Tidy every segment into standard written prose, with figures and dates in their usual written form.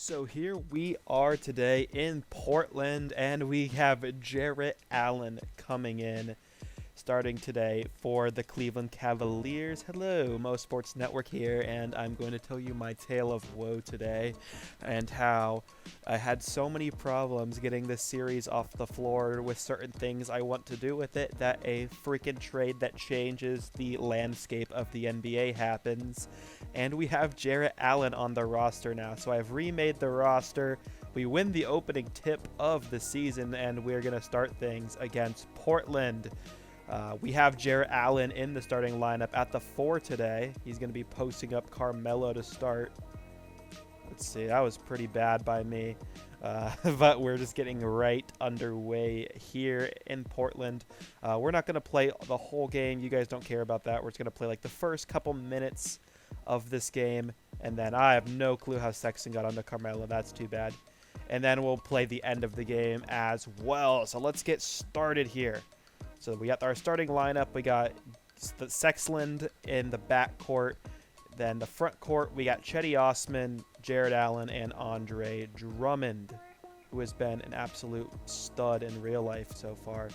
So here we are today in Portland, and we have Jarrett Allen coming in, starting today for the Cleveland Cavaliers. Hello, Mo Sports Network here, and I'm going to tell you my tale of woe today, and how I had so many problems getting this series off the floor with certain things I want to do with it that a freaking trade that changes the landscape of the NBA happens. And we have Jarrett Allen on the roster now. So I've remade the roster. We win the opening tip of the season, and we're going to start things against Portland. We have Jarrett Allen in the starting lineup at the 4 today. He's going to be posting up Carmelo to start. Let's see, that was pretty bad by me. But we're just getting right underway here in Portland. We're not going to play the whole game. You guys don't care about that. We're just going to play like the first couple minutes of this game, and then I have no clue how Sexton got onto Carmelo. That's too bad. And then we'll play the end of the game as well. So let's get started here. So we got our starting lineup. We got the Sexland in the backcourt. Then the front court, we got Chetty Osman, Jarrett Allen, and Andre Drummond, who has been an absolute stud in real life so far.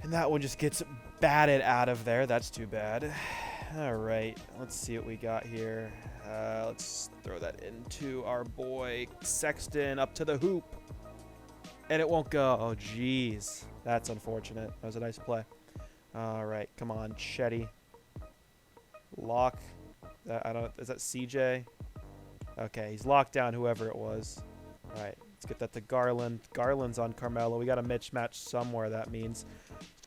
And that one just gets batted out of there. That's too bad. All right, let's see what we got here. Let's throw that into our boy Sexton up to the hoop. And it won't go. Oh, jeez. That's unfortunate. That was a nice play. All right, come on, Chetty. Lock. Is that CJ? Okay, he's locked down whoever it was. All right, let's get that to Garland. Garland's on Carmelo. We got a mismatch somewhere, that means.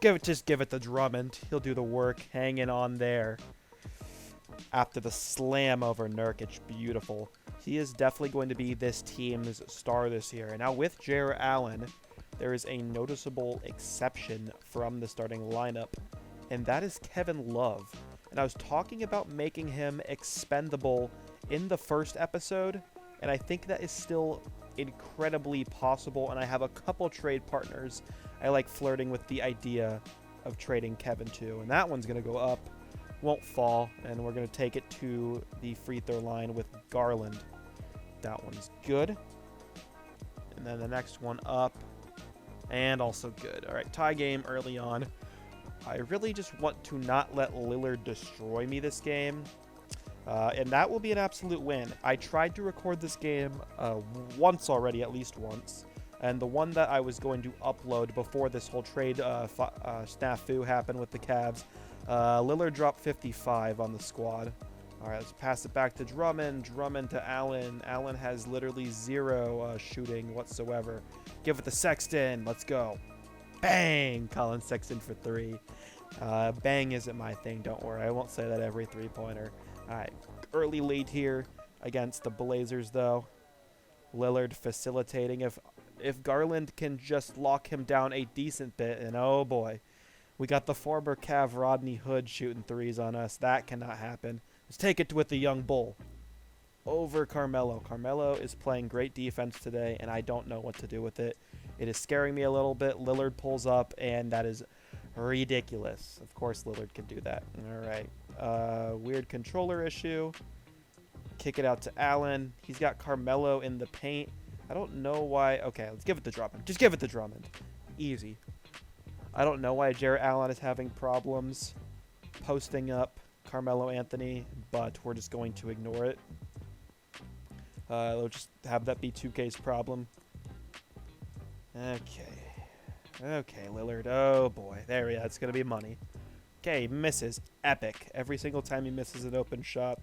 Just give it to Drummond. He'll do the work hanging on there. After the slam over Nurkic. Beautiful. He is definitely going to be this team's star this year. And now with Jarrett Allen, there is a noticeable exception from the starting lineup, and that is Kevin Love. And I was talking about making him expendable in the first episode, and I think that is still incredibly possible, and I have a couple trade partners I like flirting with the idea of trading Kevin to, and that one's going to go up, won't fall, and we're going to take it to the free throw line with Garland. That one's good. And then the next one up, and also good. All right, tie game early on. I really just want to not let Lillard destroy me this game, and that will be an absolute win. I tried to record this game once already, at least once, and the one that I was going to upload before this whole trade snafu happened with the Cavs, Lillard dropped 55 on the squad. All right, let's pass it back to Drummond. Drummond to Allen. Allen has literally zero shooting whatsoever. Give it to Sexton. Let's go. Bang! Colin Sexton for 3. Bang isn't my thing, don't worry. I won't say that every three-pointer. All right, early lead here against the Blazers, though. Lillard facilitating. If Garland can just lock him down a decent bit, and oh boy, we got the former Cav Rodney Hood shooting threes on us. That cannot happen. Let's take it with the young bull. Over Carmelo. Carmelo is playing great defense today, and I don't know what to do with it. It is scaring me a little bit. Lillard pulls up, and that is ridiculous. Of course Lillard can do that. All right. Weird controller issue. Kick it out to Allen. He's got Carmelo in the paint. I don't know why. Okay, let's give it to Drummond. Just give it to Drummond. Easy. I don't know why Jarrett Allen is having problems posting up Carmelo Anthony, but we're just going to ignore it. We'll just have that be 2K's problem. Okay, Lillard. Oh boy, there we go. It's gonna be money. Okay, misses. Epic. Every single time he misses an open shot,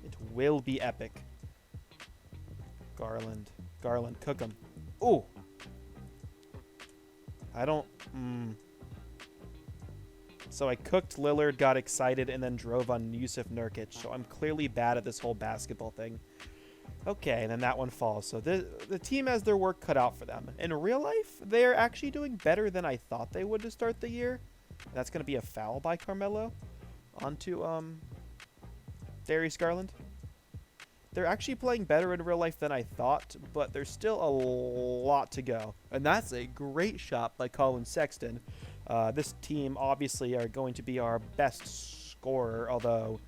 it will be epic. Garland, cook him. Ooh. I don't. So I cooked Lillard, got excited, and then drove on Yusuf Nurkic. So I'm clearly bad at this whole basketball thing. Okay, and then that one falls. So the team has their work cut out for them. In real life, they're actually doing better than I thought they would to start the year. That's going to be a foul by Carmelo onto Darius Garland. They're actually playing better in real life than I thought, but there's still a lot to go. And that's a great shot by Colin Sexton. This team obviously are going to be our best scorer, although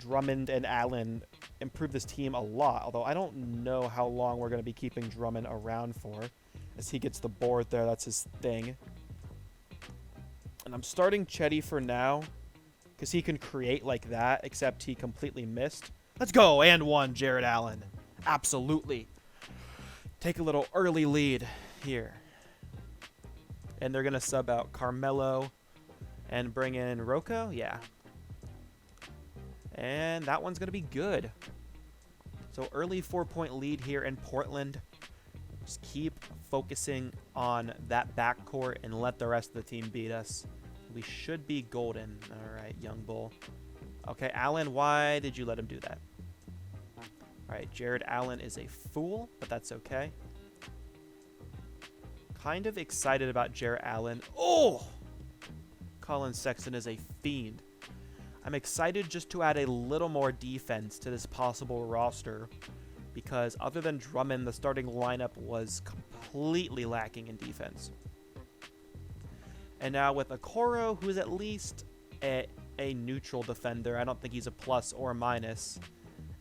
Drummond and Allen improve this team a lot, although I don't know how long we're going to be keeping Drummond around for. As he gets the board there, that's his thing. And I'm starting Chetty for now, because he can create like that, except he completely missed. Let's go, and one, Jared Allen. Absolutely. Take a little early lead here. And they're going to sub out Carmelo and bring in Rocco. Yeah. And that one's going to be good. So early 4-point lead here in Portland. Just keep focusing on that backcourt and let the rest of the team beat us. We should be golden. All right, young bull. Okay, Allen, why did you let him do that? All right, Jared Allen is a fool, but that's okay. Kind of excited about Jared Allen. Oh! Colin Sexton is a fiend. I'm excited just to add a little more defense to this possible roster, because other than Drummond, the starting lineup was completely lacking in defense. And now with Okoro, who is at least a neutral defender. I don't think he's a plus or a minus.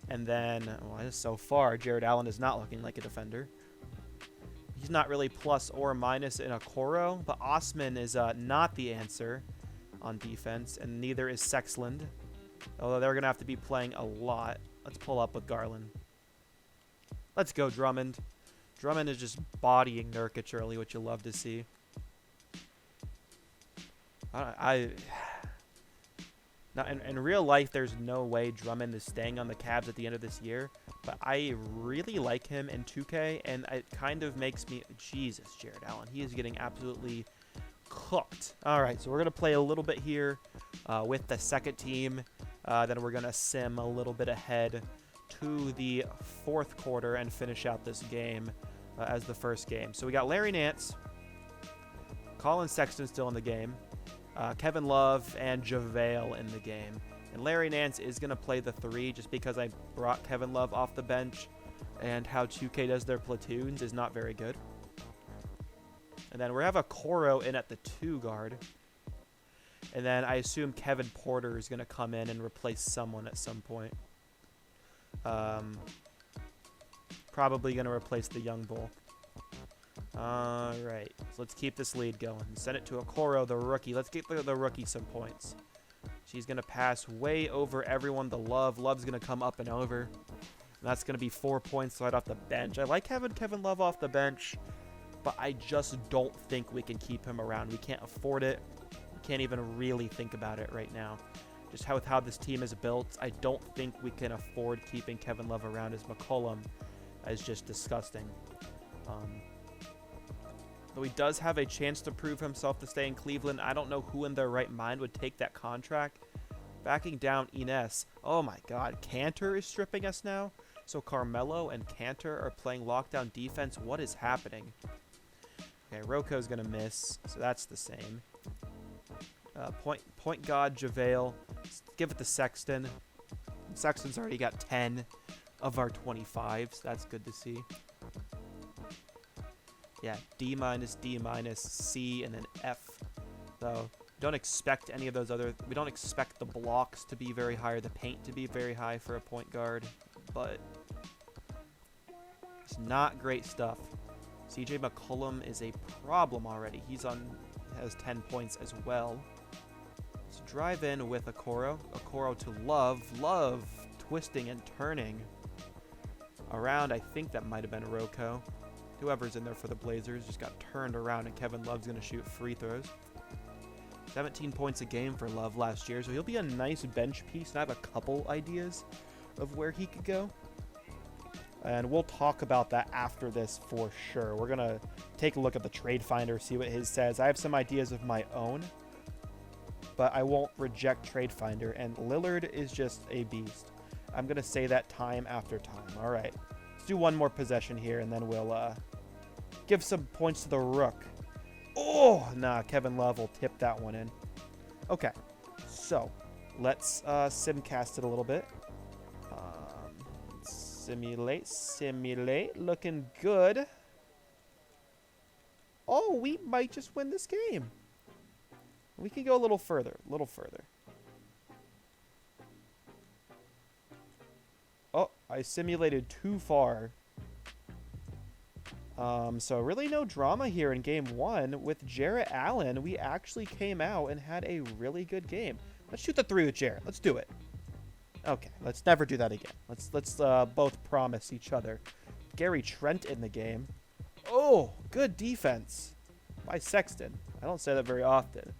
And then, well, so far, Jared Allen is not looking like a defender. He's not really plus or minus in Okoro, but Osman is not the answer on defense, and neither is Sexland, although they're going to have to be playing a lot. Let's pull up with Garland. Let's go, Drummond. Drummond is just bodying Nurkic early, which you'll love to see. Now, in real life, there's no way Drummond is staying on the Cavs at the end of this year, but I really like him in 2K, and it kind of makes me... Jesus, Jared Allen. He is getting absolutely cooked. All right, so we're going to play a little bit here with the second team. Then we're going to sim a little bit ahead to the fourth quarter and finish out this game as the first game. So we got Larry Nance, Colin Sexton still in the game, Kevin Love, and JaVale in the game. And Larry Nance is going to play the 3 just because I brought Kevin Love off the bench, and how 2K does their platoons is not very good. And then we have a Okoro in at the 2 guard. And then I assume Kevin Porter is going to come in and replace someone at some point. Probably going to replace the young bull. All right, so let's keep this lead going. Send it to Okoro, the rookie. Let's get the rookie some points. She's going to pass way over everyone to Love. Love's going to come up and over. And that's going to be 4 points right off the bench. I like having Kevin Love off the bench, but I just don't think we can keep him around. We can't afford it. We can't even really think about it right now. Just with how this team is built, I don't think we can afford keeping Kevin Love around, as McCollum is just disgusting. Though he does have a chance to prove himself to stay in Cleveland, I don't know who in their right mind would take that contract. Backing down Ines. Oh my god, Cantor is stripping us now? So Carmelo and Cantor are playing lockdown defense. What is happening? Okay, Rocco's going to miss, so that's the same. Point guard JaVale. Give it to Sexton. Sexton's already got 10 of our 25, so that's good to see. Yeah, D-, D-, C, and then F. So don't expect any of those other... We don't expect the blocks to be very high or the paint to be very high for a point guard, but it's not great stuff. CJ McCollum is a problem already. Has 10 points as well. Let's drive in with Okoro. Okoro to Love. Love twisting and turning around. I think that might have been Rocco. Whoever's in there for the Blazers just got turned around, and Kevin Love's going to shoot free throws. 17 points a game for Love last year, so he'll be a nice bench piece, and I have a couple ideas of where he could go. And we'll talk about that after this for sure. We're going to take a look at the trade finder, see what his says. I have some ideas of my own, but I won't reject trade finder, and Lillard is just a beast. I'm going to say that time after time. All right. Let's do one more possession here, and then we'll give some points to the Rook. Oh, nah, Kevin Love will tip that one in. Okay, so let's simcast it a little bit. Simulate, looking good. Oh, we might just win this game. We can go a little further, I simulated too far. So really no drama here in game 1. With Jarrett Allen, we actually came out and had a really good game. Let's shoot the 3 with Jarrett. Let's do it. Okay, let's never do that again. Let's both promise each other. Gary Trent in the game. Oh, good defense by Sexton. I don't say that very often.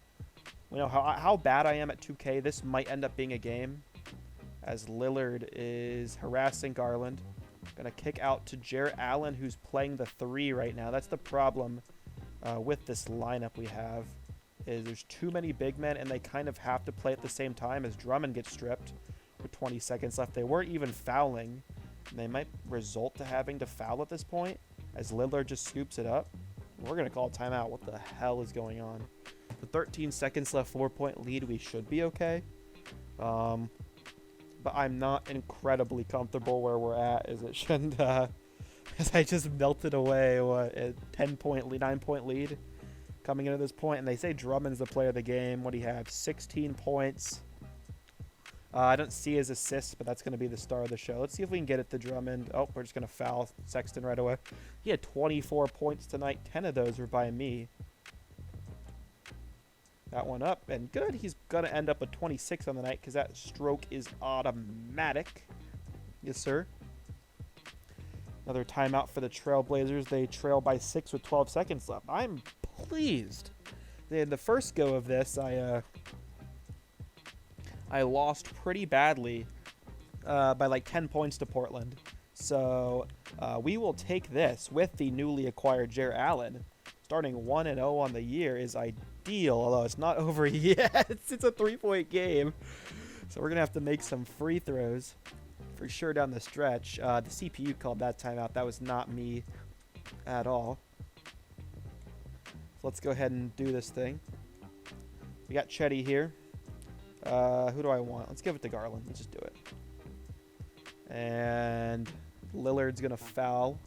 You know how bad I am at 2K. This might end up being a game, as Lillard is harassing Garland. Gonna kick out to Jarrett Allen, who's playing the 3 right now. That's the problem with this lineup we have, is there's too many big men, and they kind of have to play at the same time as Drummond gets stripped with 20 seconds left. They weren't even fouling. And they might result to having to foul at this point, as Lillard just scoops it up. We're gonna call a timeout. What the hell is going on? The 13 seconds left, 4-point lead. We should be okay. But I'm not incredibly comfortable where we're at, as it shouldn't, as I just melted away, a 10-point lead, 9-point lead coming into this point. And they say Drummond's the player of the game. What do you have? 16 points. I don't see his assists, but that's going to be the star of the show. Let's see if we can get it to Drummond. Oh, we're just going to foul Sexton right away. He had 24 points tonight. 10 of those were by me. That one up, and good. He's going to end up with 26 on the night because that stroke is automatic. Yes, sir. Another timeout for the Trailblazers. They trail by 6 with 12 seconds left. I'm pleased. In the first go of this, I lost pretty badly by like 10 points to Portland. So we will take this with the newly acquired Jarrett Allen. Starting 1-0 on the year is ideal, although it's not over yet. It's a 3-point game. So we're going to have to make some free throws for sure down the stretch. The CPU called that timeout. That was not me at all. So let's go ahead and do this thing. We got Chetty here. Who do I want? Let's give it to Garland. Let's just do it. And Lillard's going to foul.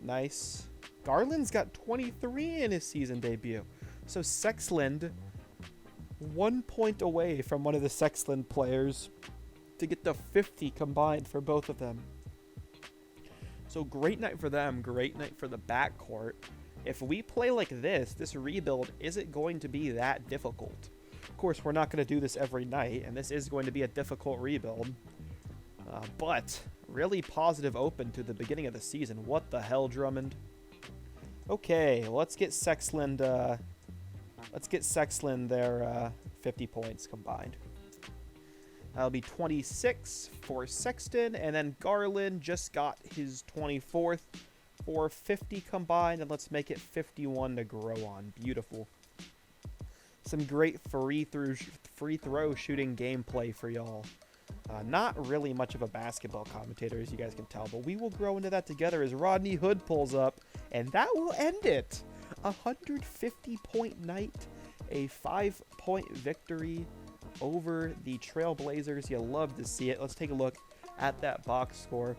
Nice. Garland's got 23 in his season debut. So Sexland, 1 point away from one of the Sexland players to get to 50 combined for both of them. So great night for them. Great night for the backcourt. If we play like this rebuild isn't going to be that difficult. Of course, we're not going to do this every night, and this is going to be a difficult rebuild. But really positive open to the beginning of the season. What the hell, Drummond? Okay, let's get Sexland. Their 50 points combined. That'll be 26 for Sexton, and then Garland just got his 24th. For 50 combined, and let's make it 51 to grow on. Beautiful. Some great free throw shooting gameplay for y'all. Not really much of a basketball commentator, as you guys can tell, but we will grow into that together as Rodney Hood pulls up, and that will end it. 150-point night, a 5-point victory over the Trailblazers. You love to see it. Let's take a look at that box score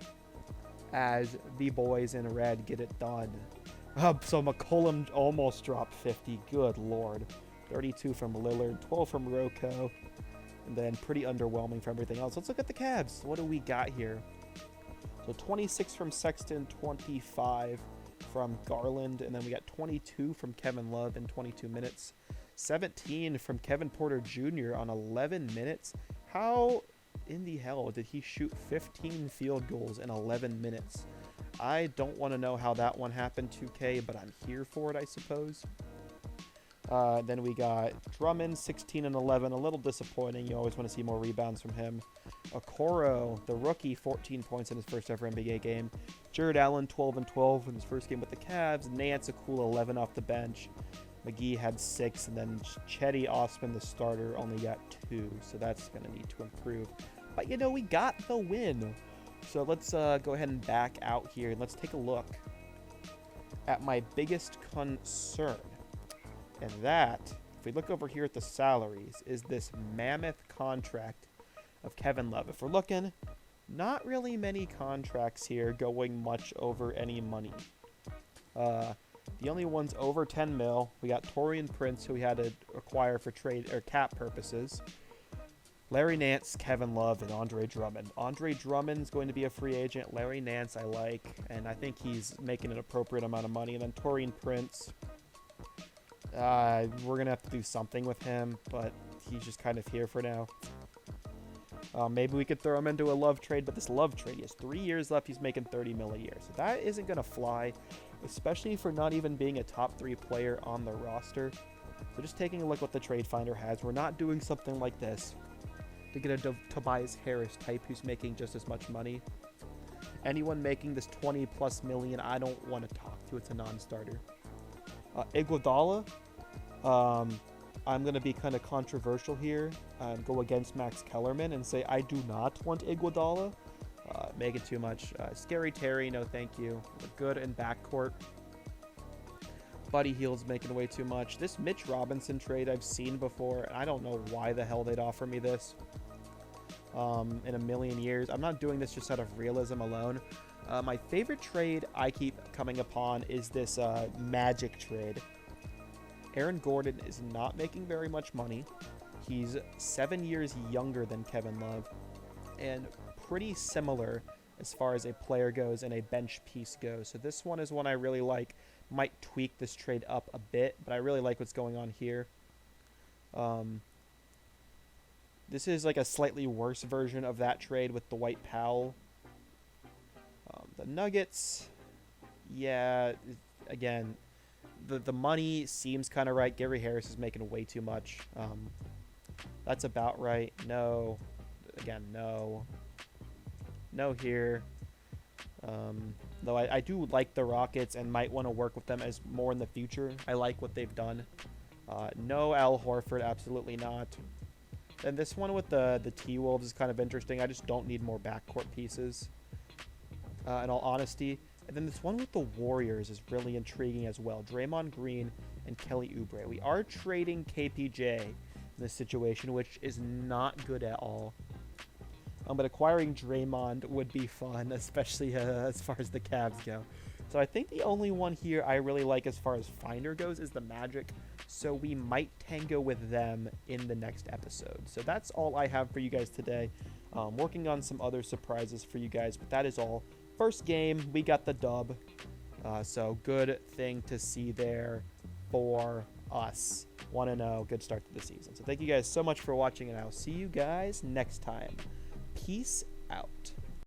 as the boys in red get it done. So McCollum almost dropped 50. Good lord. 32 from Lillard, 12 from Rocco, and then pretty underwhelming for everything else. Let's look at the Cavs. What do we got here? So 26 from Sexton, 25 from Garland, and then we got 22 from Kevin Love in 22 minutes. 17 from Kevin Porter Jr. on 11 minutes. How in the hell did he shoot 15 field goals in 11 minutes? I don't want to know how that one happened, 2K, but I'm here for it, I suppose. Then we got Drummond, 16 and 11, a little disappointing. You always want to see more rebounds from him. Okoro, the rookie, 14 points in his first ever NBA game. Jarrett Allen, 12 and 12 in his first game with the Cavs. Nance, a cool 11 off the bench. McGee had 6, and then Chetty Osman, the starter, only got 2, so that's going to need to improve. But, you know, we got the win. So let's go ahead and back out here, and let's take a look at my biggest concern. And that, if we look over here at the salaries, is this mammoth contract of Kevin Love. If we're looking, not really many contracts here going much over any money. The only ones over 10 mil, we got Torian Prince, who we had to acquire for trade or cap purposes. Larry Nance, Kevin Love, and Andre Drummond. Andre Drummond's going to be a free agent. Larry Nance I like, and I think he's making an appropriate amount of money. And then Taurean Prince, we're going to have to do something with him, but he's just kind of here for now. Maybe we could throw him into a Love trade, but this Love trade, he has 3 years left. He's making $30 million a year. So that isn't going to fly, especially for not even being a top 3 player on the roster. So just taking a look what the trade finder has. We're not doing something like this to get a Tobias Harris type who's making just as much money. Anyone making this 20 plus million, I don't want to talk to. It's a non-starter. Iguodala, I'm going to be kind of controversial here and go against Max Kellerman and say I do not want Iguodala. Make it too much. Scary Terry, no thank you. We're good in backcourt. Buddy Hield's making way too much. This Mitch Robinson trade I've seen before, and I don't know why the hell they'd offer me this in a million years. I'm not doing this just out of realism alone. My favorite trade I keep coming upon is this Magic trade. Aaron Gordon is not making very much money. He's 7 years younger than Kevin Love and pretty similar as far as a player goes and a bench piece goes. So this one is one I really like. Might tweak this trade up a bit, but I really like what's going on here. This is like a slightly worse version of that trade with Dwight Powell. The Nuggets, yeah, again, the money seems kind of right. Gary Harris is making way too much. That's about right. No. Again, no. No here. Though I do like the Rockets and might want to work with them as more in the future. I like what they've done. No Al Horford, absolutely not. And this one with the T-Wolves is kind of interesting. I just don't need more backcourt pieces, in all honesty. And then this one with the Warriors is really intriguing as well. Draymond Green and Kelly Oubre. We are trading KPJ in this situation, which is not good at all. But acquiring Draymond would be fun, especially as far as the Cavs go. So I think the only one here I really like as far as finder goes is the Magic. So we might tango with them in the next episode. So that's all I have for you guys today. Working on some other surprises for you guys, but that is all. First game, we got the dub. So good thing to see there for us. 1-0, good start to the season. So thank you guys so much for watching, and I'll see you guys next time. Peace out.